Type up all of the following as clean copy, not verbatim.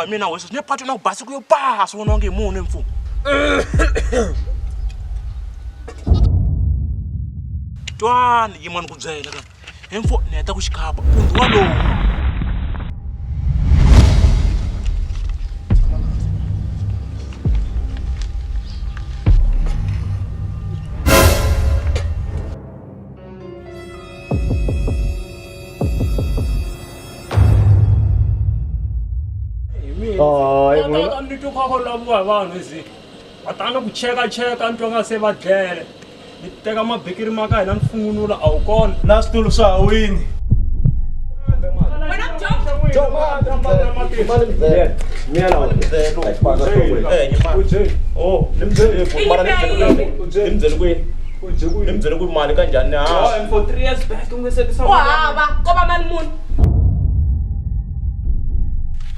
mina wese ne phathu na ubhasi kuyopasa wona onke imuno emfu. Twana yimani kudzela ka. Emfu neta ku xikhaba. Kundu walowo. Ni to khakho labuwa vanhu zi. Atana ku cheka nto nga se va dlele. Ni teka mabikiri ma ka hina mfungunula a wu kona. Na switulu swa hawini. Wena Nimbyele ku mali kanjhani ha? And for 3 years back unge se tisa. Wahava, koba mali muni.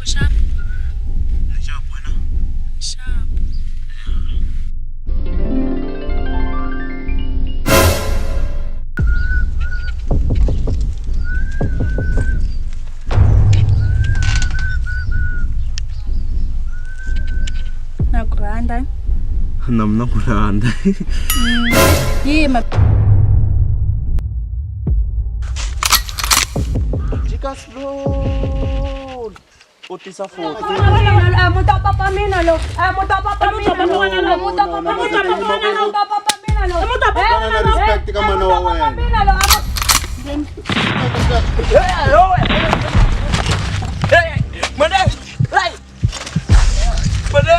Ushap. Sharp wena. Sharp. Nakuranda. Namna kulanda. Yima. Jika slow. Utisa foto. Mutapa pa mina lo. Mutapa pa mina lo. Mutapa pa mina lo. Na respect ka mano wa wena. Mane. Right. Mane.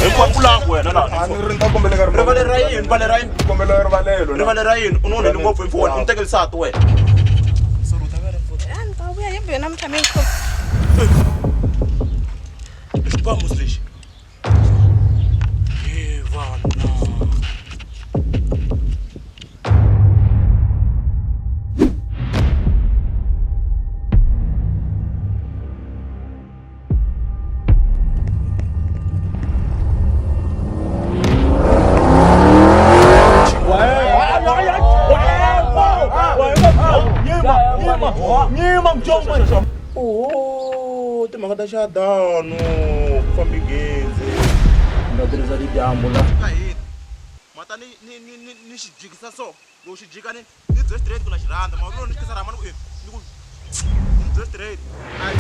Empa kulangu wena la. Ani rinta kombele ka Rivalerain. kombele rivalelo. Rivalerain unone ni ngopfu emfoni untekeli sato wena. Saluta vera foto. Ngibuya yimbe namthameni. Vamos, lixo. Ivana. Oh, tem uma coisa dano, famigese. Nga tirisa di dyambu la. Aí, mata ni xijikisa so. Lo xijika ni byo straight kuna xiranda, ma vona ni kisa ramana ku ni ku byo straight. Ai,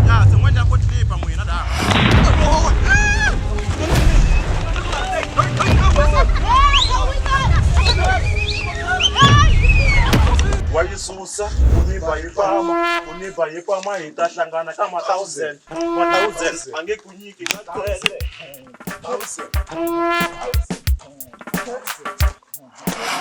ya, se mwanja ko tlipa n'wina da. Wayisusa uniba yipama hi ta hlangana ka 1000 ange kunyiki na 1000